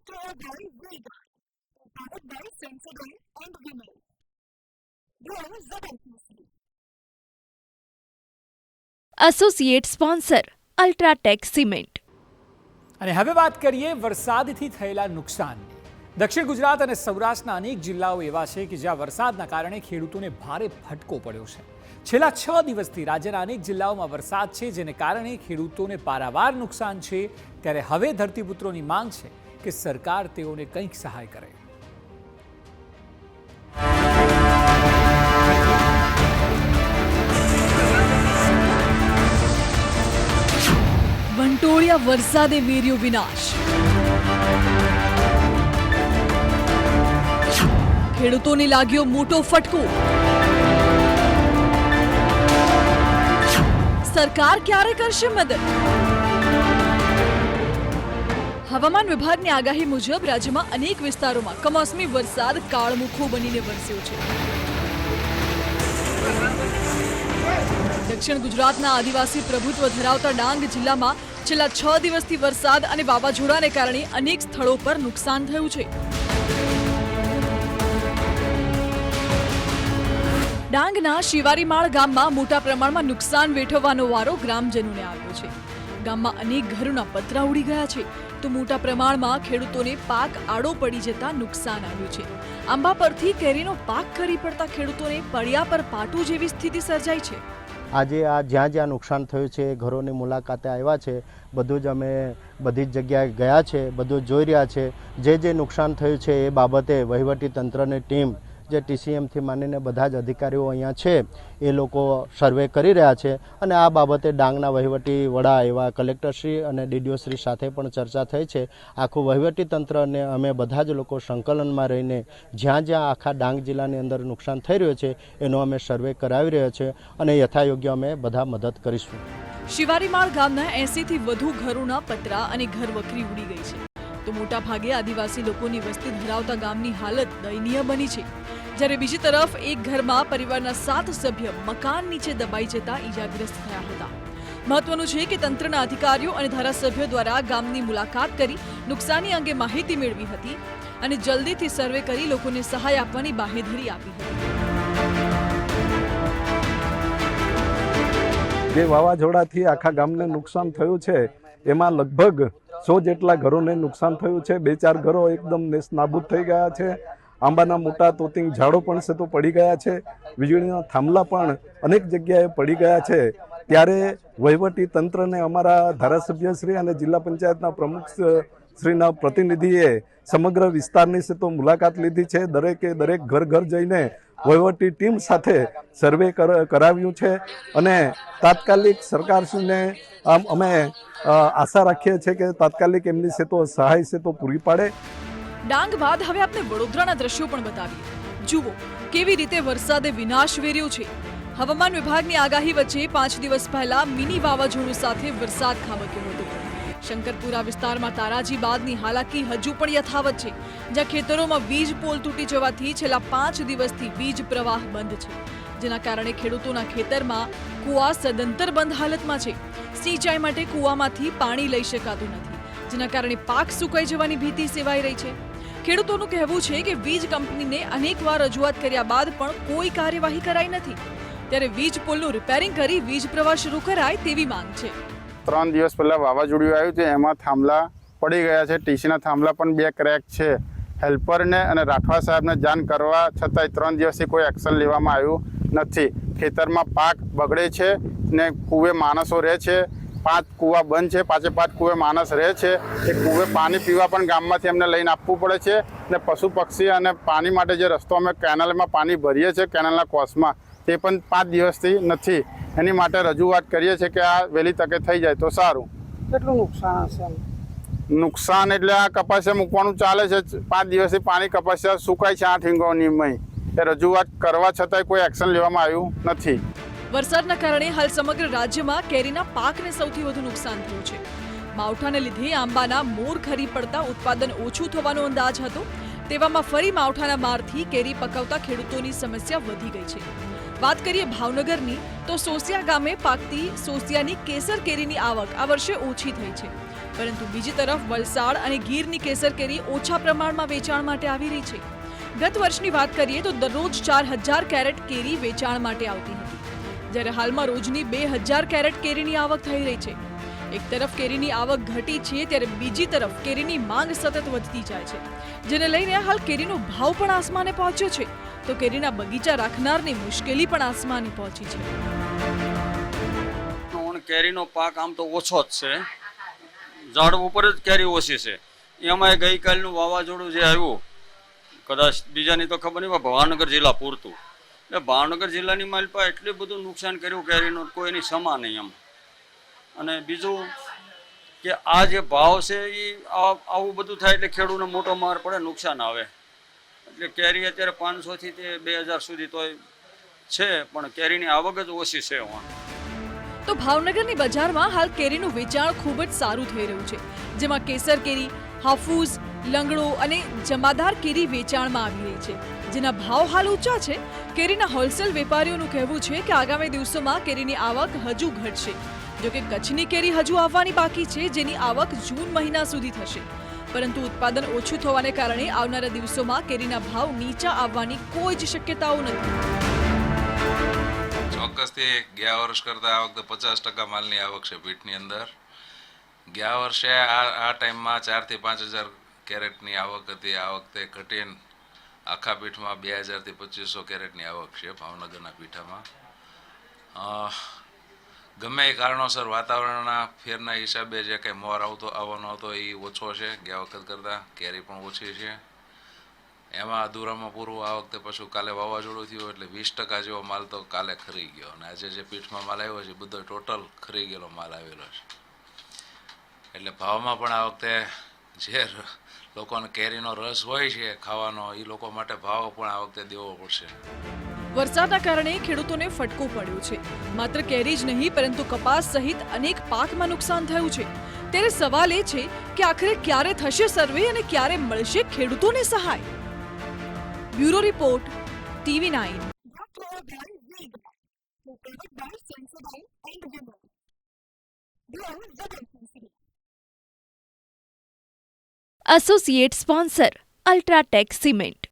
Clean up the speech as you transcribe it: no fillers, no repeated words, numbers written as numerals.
to a very big powered by Sensodyne and Vimal. Grow relentlessly. Associate sponsor UltraTech cement. અને હવે વાત કરીએ વરસાદથી થયેલા નુકસાનની. દક્ષિણ ગુજરાત અને સૌરાષ્ટ્રના અનેક જિલ્લાઓ એવા છે કે જ્યાં વરસાદના કારણે ખેડૂતોને ભારે ફટકો પડ્યો છે. છેલ્લા 6 દિવસથી રાજ્યના અનેક જિલ્લાઓમાં વરસાદ છે, જેને કારણે ખેડૂતોને પારાવાર નુકસાન છે. ત્યારે હવે ધરતીપુત્રોની માંગ છે કે સરકાર તેઓને કંઈક સહાય કરે. વંટોળિયા વરસાદે વેર્યો વિનાશ. ખેડૂતોને લાગ્યો મોટો ફટકો. સરકાર ક્યારે કરશે મદદ? હવામાન વિભાગની આગાહી મુજબ રાજ્યમાં અનેક વિસ્તારોમાં કમોસમી વરસાદ કાળમુખો બનીને વરસ્યો છે. દક્ષિણ ગુજરાતના આદિવાસી પ્રભુત્વ ધરાવતા ડાંગ જિલ્લામાં છેલ્લા 6 દિવસથી વરસાદ અને વાવાઝોડાને કારણે અનેક સ્થળો પર નુકસાન થયું છે. ડાંગના શિવારીમાળ ગામમાં મોટા પ્રમાણમાં નુકસાન વેઠવવાનો વારો ગ્રામજનોને આવ્યો છે. ગામમાં અનેક ઘરોના પતરા ઉડી ગયા છે, તો મોટા પ્રમાણમાં ખેડૂતોને પાક આડો પડી જતા નુકસાન આવ્યું છે. આંબા પરથી કેરીનો પાક ખરી પડતા ખેડૂતોને પડ્યા પર પાટું જેવી સ્થિતિ સર્જાઈ છે. આજે આ જ્યાં જ્યાં નુકસાન થયું છે એ ઘરોની મુલાકાતે આવ્યા છે. બધું જ અમે બધી જ જગ્યાએ ગયા છે, બધું જોઈ રહ્યા છે. જે નુકસાન થયું છે એ બાબતે વહીવટી તંત્રની ટીમ, જે TCMથી માનીને બધા જ અધિકારીઓ અહીંયા છે, એ લોકો સર્વે કરી રહ્યા છે. અને આ બાબતે ડાંગના વહીવટી વડા એવા કલેક્ટરશ્રી અને DDOશ્રી સાથે પણ ચર્ચા થઈ છે. આખું વહીવટી તંત્ર અને અમે બધા જ લોકો સંકલનમાં રહીને જ્યાં જ્યાં આખા ડાંગ જિલ્લાની અંદર નુકસાન થઈ રહ્યું છે એનો અમે સર્વે કરાવી રહ્યા છે અને યથાયોગ્ય અમે બધા મદદ કરીશું. શિવારીમાળ ગામના 80 થી વધુ ઘરોના પતરા અને ઘરવખરી ઉડી ગઈ છે, તો મોટા ભાગે આદિવાસી લોકોની વસ્તી ધરાવતા ગામની હાલત દયનીય બની છે. જ્યારે બીજી તરફ એક ઘરમાં પરિવારના 7 સભ્ય મકાન નીચે દબાઈ જતા ઈજાગ્રસ્ત થયા હતા. મહત્વનું છે કે તંત્રના અધિકારીઓ અને ધારાસભ્યો દ્વારા ગામની મુલાકાત કરી નુકસાની અંગે માહિતી મેળવી હતી અને જલ્દીથી સર્વે કરી લોકોને સહાય આપવાની બાહેધરી આપી હતી. જે વાવાઝોડાથી આખા ગામને નુકસાન થયું છે એમાં લગભગ 100 જેટલા ઘરોને નુકસાન થયું છે. 2-4 ઘરો એકદમ નેસ્તનાબૂદ થઈ ગયા છે. આંબાના મોટા તોતિંગ ઝાડો પણ છે તો પડી ગયા છે. વીજળીના થાંભલા પણ અનેક જગ્યાએ પડી ગયા છે. ત્યારે વહીવટી તંત્રને અમારા ધારાસભ્યશ્રી અને જિલ્લા પંચાયતના પ્રમુખશ્રીના પ્રતિનિધિએ સમગ્ર વિસ્તારની છે તો મુલાકાત લીધી છે. દરેકે દરેક ઘર જઈને વહીવટી ટીમ સાથે સર્વે કરાવ્યું છે અને તાત્કાલિક સરકારશ્રીને અમે આશા રાખીએ છીએ કે તાત્કાલિક એમની છે તો સહાય છે તો પૂરી પાડે. ડાંગ બાદ હવે આપણે વડોદરાના દ્રશ્યો પણ બતાવીએ. જુઓ કેવી રીતે વરસાદે વિનાશ વેર્યો છે. હવામાન વિભાગની આગાહી વચ્ચે 5 દિવસ પહેલા મિની વાવાઝોડું સાથે વરસાદ ખાબક્યો હતો. શંકરપુરા વિસ્તારમાં તારાજી બાદની હાલાકી હજુ પણ યથાવત છે, જ્યાં ખેતરોમાં વીજ પોલ તૂટી જવાથી છેલ્લા 5 દિવસથી વીજ પ્રવાહ બંધ છે, જેના કારણે ખેડૂતોના ખેતરમાં કુવા સદંતર બંધ હાલતમાં છે. સિંચાઈ માટે કુવામાંથી પાણી લઈ શકાતું નથી, જેના કારણે પાક સુકાઈ જવાની ભીતિ સેવાઈ રહી છે. ખેડૂતોનું કહેવું છે કે વીજ કંપનીને અનેકવાર રજૂઆત કર્યા બાદ પણ કોઈ કાર્યવાહી કરાઈ નથી. ત્યારે વીજ પોલનું રિપેરિંગ કરી વીજ પ્રવાહ શરૂ કરાય તેવી માંગ છે. 3 દિવસ પહેલા વાવાઝોડું આવ્યું છે, એમાં થાંભલા પડી ગયા છે. TCના થાંભલા પણ 2 ક્રેક છે. હેલ્પરને અને રાઠવા સાહેબને જાણ કરવા છતાંય 3 દિવસથી કોઈ એક્શન લેવામાં આવ્યું નથી. ખેતરમાં પાક બગડે છે ને કુવે માણસો રહે છે. 5 કૂવા બંધ છે, 5 કૂવે માણસ રહે છે. એ કૂવે પાણી પીવા પણ ગામમાંથી એમને લઈને આપવું પડે છે ને પશુ પક્ષી અને પાણી માટે જે રસ્તો અમે કેનાલમાં પાણી ભરીએ છીએ કેનાલના કોસમાં, તે પણ 5 દિવસથી નથી. એની માટે રજૂઆત કરીએ છીએ કે આ વહેલી તકે થઈ જાય તો સારું. કેટલું નુકસાન હશે? નુકસાન એટલે આ કપાસિયા મૂકવાનું ચાલે છે. 5 દિવસથી પાણી કપાસિયા સુકાય છે 8 ઈંગોની મય. એ રજૂઆત કરવા છતાંય કોઈ એક્શન લેવામાં આવ્યું નથી. વરસાદના કારણે હાલ સમગ્ર રાજ્યમાં કેરીના પાકને સૌથી વધુ નુકસાન થયું છે. માવઠાને લીધે આંબાના મોર ખરી પડતા ઉત્પાદન ઓછું થવાનો અંદાજ હતો. તેવામાં ફરી માવઠાના મારથી કેરી પકવતા ખેડૂતોની સમસ્યા વધી ગઈ છે. વાત કરીએ ભાવનગરની તો સોસિયા ગામે પાકતી સોસિયાની કેસર કેરીની આવક આ વર્ષે ઓછી થઈ છે. પરંતુ બીજી તરફ વલસાડ અને ગીરની કેસર કેરી ઓછા પ્રમાણમાં વેચાણ માટે આવી રહી છે. ગત વર્ષની વાત કરીએ તો દરરોજ 4000 કેરેટ કેરી વેચાણ માટે આવતી હતી, જ્યારે હાલમાં રોજની 2000 કેરેટ કેરીની આવક થઈ રહી છે. એક તરફ કેરીની આવક ઘટી છે, ત્યારે બીજી તરફ કેરીની માંગ સતત વધતી જાય છે, જેને લઈને હાલ કેરીનો ભાવ પણ આસમાને પહોંચ્યો છે, તો કેરીના બગીચા રાખનારની મુશ્કેલી પણ આસમાને પહોંચી છે. કેરીનો પાક આમ તો ઓછો જ છે, ઝાડ ઉપર જ કેરી ઓછી છે. એમાં ગઈકાલનું વાવાઝોડું જે આવ્યું, કદાચ બીજાની તો ખબર નહીં, ભાવનગર જિલ્લા પૂરતું, એટલે ભાવનગર જિલ્લાની માલપા એટલું બધું નુકસાન કર્યું કેરીનું, કોઈની સમા નહીં એમ. અને બીજું કે આ જે ભાવ છે એ આવું બધું થાય એટલે ખેડૂતને મોટો માર પડે, નુકસાન આવે. એટલે કેરી અત્યારે 500થી તે 2000 સુધી તોય છે, પણ કેરીની આવક જ ઓછી છે. તો ભાવનગરની બજારમાં હાલ કેરીનું વેચાણ ખૂબ જ સારું થઈ રહ્યું છે, જેમાં કેસર કેરી, હાફૂસ, લંગડો અને જમાદાર કેરી વેચાણમાં આવી રહી છે, જેના ભાવ હાલ ઊંચા છે. કેરીના હોલસેલ વેપારીઓનું કહેવું છે કે આગામી દિવસોમાં કેરીની આવક હજુ ઘટશે. જોકે કચ્છની કેરી હજુ આવવાની બાકી છે, જેની આવક જૂન મહિના સુધી થશે, પરંતુ ઉત્પાદન ઓછું થવાને કારણે આવનારા દિવસોમાં કેરીના ભાવ નીચા આવવાની કોઈ જ શક્યતાઓ નથી. ચોક્કસથી ગયા વર્ષ કરતાં આ વખતે 50% માલની આવક છે પીઠની અંદર. ગયા વર્ષે આ ટાઈમમાં 4000 થી 5000 કેરેટની આવક હતી. આ વખતે ઘટીને આખા પીઠમાં 2000 થી 2500 કેરેટની આવક છે ભાવનગરના પીઠામાં. ગમે એ કારણોસર વાતાવરણના ફેરના હિસાબે જે કંઈ મોર આવવાનો હતો એ ઓછો છે ગયા વખત કરતાં. કેરી પણ ઓછી છે. એમાં અધૂરામાં પૂરું આ વખતે પાછું કાલે વાવાઝોડું થયું એટલે 20% જેવો માલ તો કાલે ખરી ગયો, અને આજે જે પીઠમાં માલ આવ્યો છે બધો ટોટલ ખરી ગયેલો માલ આવેલો છે. એટલે ભાવમાં પણ આ વખતે જે લોકોને કેરીનો રસ હોય છે ખાવાનો, એ લોકો માટે ભાવ પણ આ વખતે દેવો પડશે. વરસાદના કારણે ખેડૂતોને ફટકો પડ્યો છે. માત્ર કેરી જ નહીં, પરંતુ કપાસ સહિત અનેક પાકમાં નુકસાન થયું છે. ત્યારે સવાલ એ છે કે આખરે ક્યારે થશે સર્વે અને ક્યારે મળશે ખેડૂતોને સહાય. Bureau report, TV9. Brought to you by Zebra, located by Sensodyne and Women. Grow ZMPC. Associate sponsor UltraTech cement.